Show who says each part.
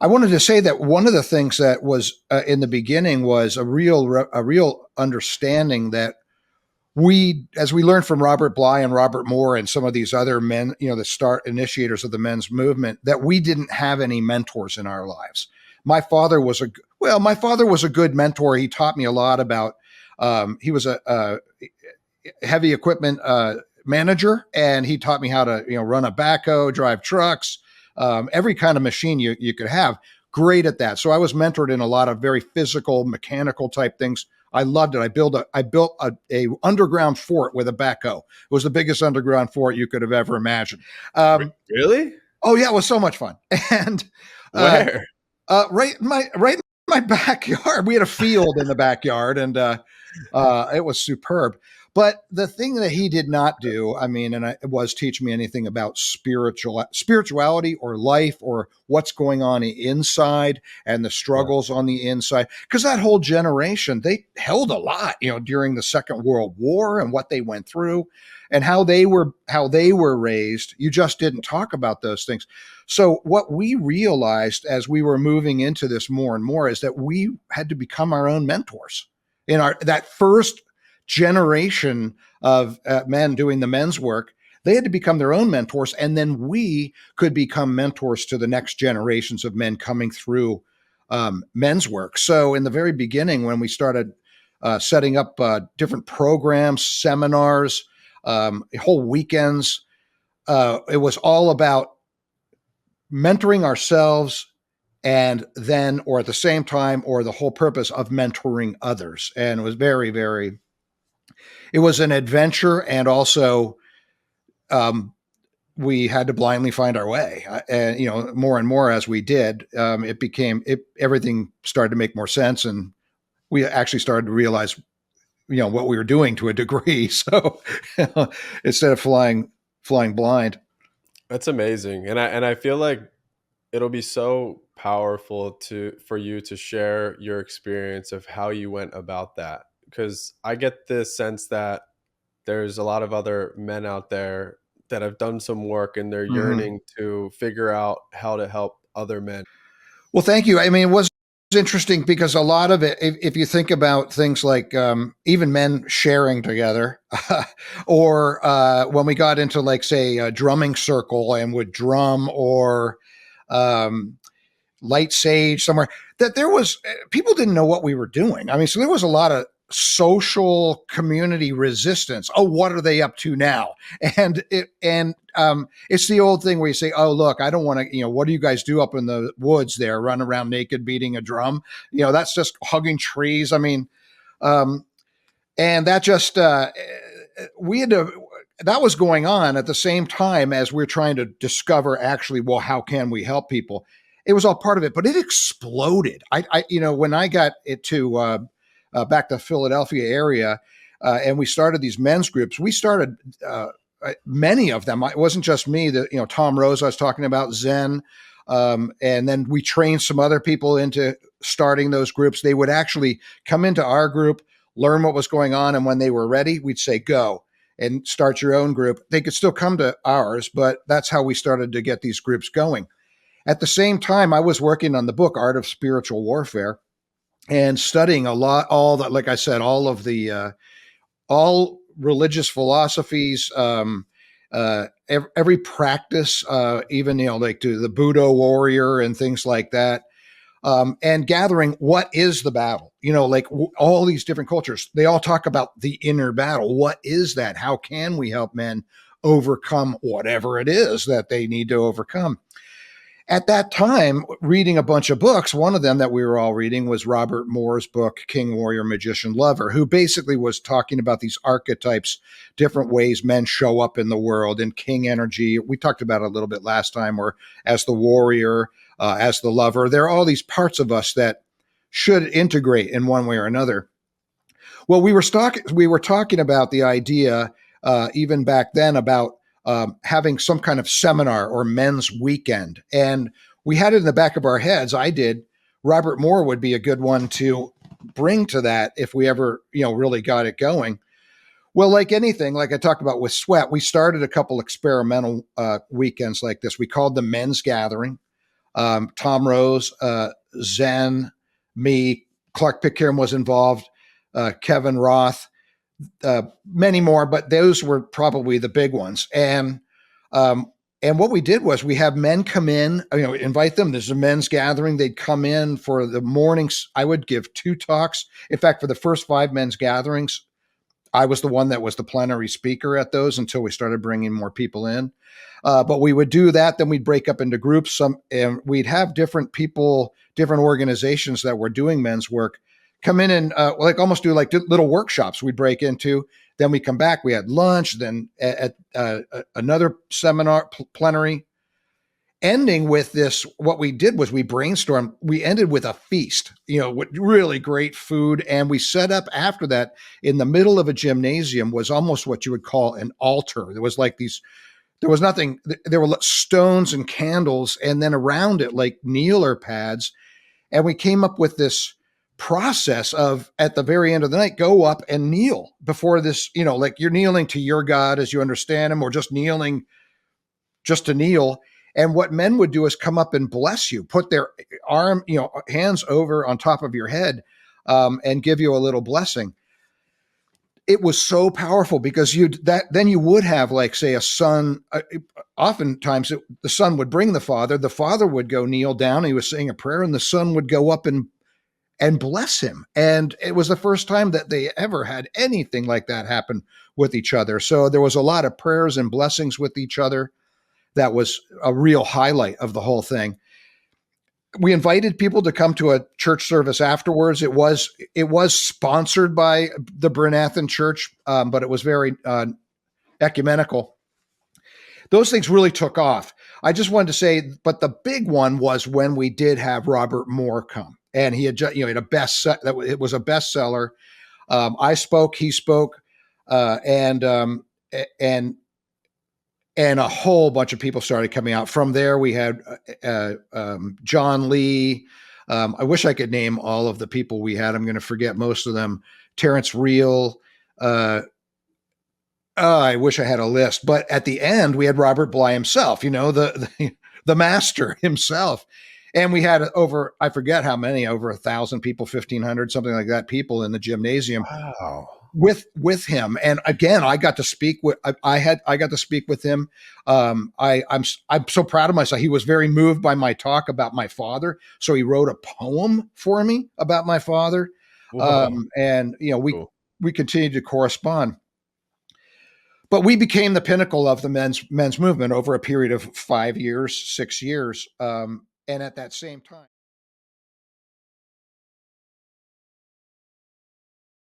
Speaker 1: I wanted to say that one of the things that was in the beginning was a real understanding that as we learned from Robert Bly and Robert Moore and some of these other men, the start initiators of the men's movement, that we didn't have any mentors in our lives. My father was a good mentor. He taught me a lot about. He was a heavy equipment manager, and he taught me how to run a backhoe, drive trucks, every kind of machine you could have. Great at that. So I was mentored in a lot of very physical, mechanical type things. I loved it. I built a underground fort with a backhoe. It was the biggest underground fort you could have ever imagined.
Speaker 2: Really?
Speaker 1: Oh yeah, it was so much fun. And
Speaker 2: Where?
Speaker 1: right in my backyard. We had a field in the backyard, and it was superb. But the thing that he did not do, I mean, was teach me anything about spirituality or life or what's going on inside and the
Speaker 2: Yeah.
Speaker 1: struggles on the inside. Because that whole generation, they held a lot, during the Second World War and what they went through and how they were raised. You just didn't talk about those things. So what we realized as we were moving into this more and more is that we had to become our own mentors in our that first generation of men doing the men's work. They had to become their own mentors, and then we could become mentors to the next generations of men coming through men's work. So in the very beginning, when we started setting up different programs, seminars, whole weekends, it was all about mentoring ourselves and then, or at the same time, or the whole purpose of mentoring others. And it was very, very, it was an adventure. And also, um, we had to blindly find our way. And, more and more as we did, everything started to make more sense. And we actually started to realize, what we were doing to a degree. So instead of flying blind.
Speaker 2: That's amazing. And I feel like it'll be so powerful to for you to share your experience of how you went about that, because I get this sense that there's a lot of other men out there that have done some work and they're
Speaker 1: Mm-hmm.
Speaker 2: yearning to figure out how to help other men.
Speaker 1: Well, thank you. I mean, it was interesting because a lot of it, if you think about things like even men sharing together, or when we got into, like, say, a drumming circle and would drum, or um, light sage somewhere, that there was people didn't know what we were doing. I mean, so there was a lot of social community resistance. Oh, what are they up to now? And it's the old thing where you say, oh, look, I don't want to, what do you guys do up in the woods there, run around naked beating a drum? That's just hugging trees. I mean, um, and that just we had to that was going on at the same time as we're trying to discover, actually, well, how can we help people. It was all part of it, but it exploded. When I got it to back to Philadelphia area, and we started these men's groups. We started many of them. It wasn't just me. That Tom Rose I was talking about, Zen, and then we trained some other people into starting those groups. They would actually come into our group, learn what was going on, and when they were ready, we'd say go and start your own group. They could still come to ours, but that's how we started to get these groups going. At the same time, I was working on the book Art of Spiritual Warfare and studying a lot, all that, like I said, all of the all religious philosophies, every practice, even like to the Buddha warrior and things like that, and gathering what is the battle. Like all these different cultures, they all talk about the inner battle. What is that? How can we help men overcome whatever it is that they need to overcome? At that time, reading a bunch of books, one of them that we were all reading was Robert Moore's book, King, Warrior, Magician, Lover, who basically was talking about these archetypes, different ways men show up in the world, and king energy. We talked about it a little bit last time, or as the warrior, as the lover. There are all these parts of us that should integrate in one way or another. Well, we were talking about the idea, even back then, about having some kind of seminar or men's weekend, and we had it in the back of our heads. I did. Robert Moore would be a good one to bring to that if we ever, really got it going. Well, like anything, like I talked about with SWET, we started a couple experimental weekends like this. We called them Men's Gathering. Tom Rose, Zen, me, Clark Pitcairn was involved, Kevin Roth, many more, but those were probably the big ones. Um, and what we did was we have men come in, invite them. There's a men's gathering. They'd come in for the mornings. I would give 2 talks. In fact, for the first 5 men's gatherings, I was the one that was the plenary speaker at those until we started bringing more people in. But we would do that. Then we'd break up into groups. And we'd have different people, different organizations that were doing men's work come in and like almost do like little workshops we'd break into. Then we come back, we had lunch, then at another seminar plenary, ending with this. What we did was we brainstormed. We ended with a feast, with really great food. And we set up after that in the middle of a gymnasium was almost what you would call an altar. There was like there was nothing, there were stones and candles, and then around it, like kneeler pads. And we came up with this process of, at the very end of the night, go up and kneel before this, like you're kneeling to your God as you understand him, or just kneeling just to kneel. And what men would do is come up and bless you, put their hands over on top of your head, and give you a little blessing. It was so powerful because then you would have, like, say, a son. Oftentimes the son would bring the father would go kneel down. He was saying a prayer, and the son would go up and bless him. And it was the first time that they ever had anything like that happen with each other. So there was a lot of prayers and blessings with each other. That was a real highlight of the whole thing. We invited people to come to a church service afterwards. It was sponsored by the Bryn Athyn Church, but it was very ecumenical. Those things really took off. I just wanted to say, but the big one was when we did have Robert Moore come, and he had had a it was a bestseller. I spoke, he spoke, and a whole bunch of people started coming out. From there, we had John Lee. I wish I could name all of the people we had. I'm going to forget most of them. Terrence Real. I wish I had a list. But at the end, we had Robert Bly himself, the master himself. And we had I forget how many, over 1,000 people, 1,500, something like that, people in the gymnasium.
Speaker 2: Wow.
Speaker 1: With him. And again, I got to speak with I got to speak with him. I'm so proud of myself. He was very moved by my talk about my father, so he wrote a poem for me about my father. And we continued to correspond. But we became the pinnacle of the men's movement over a period of 5 years, 6 years. And at that same time,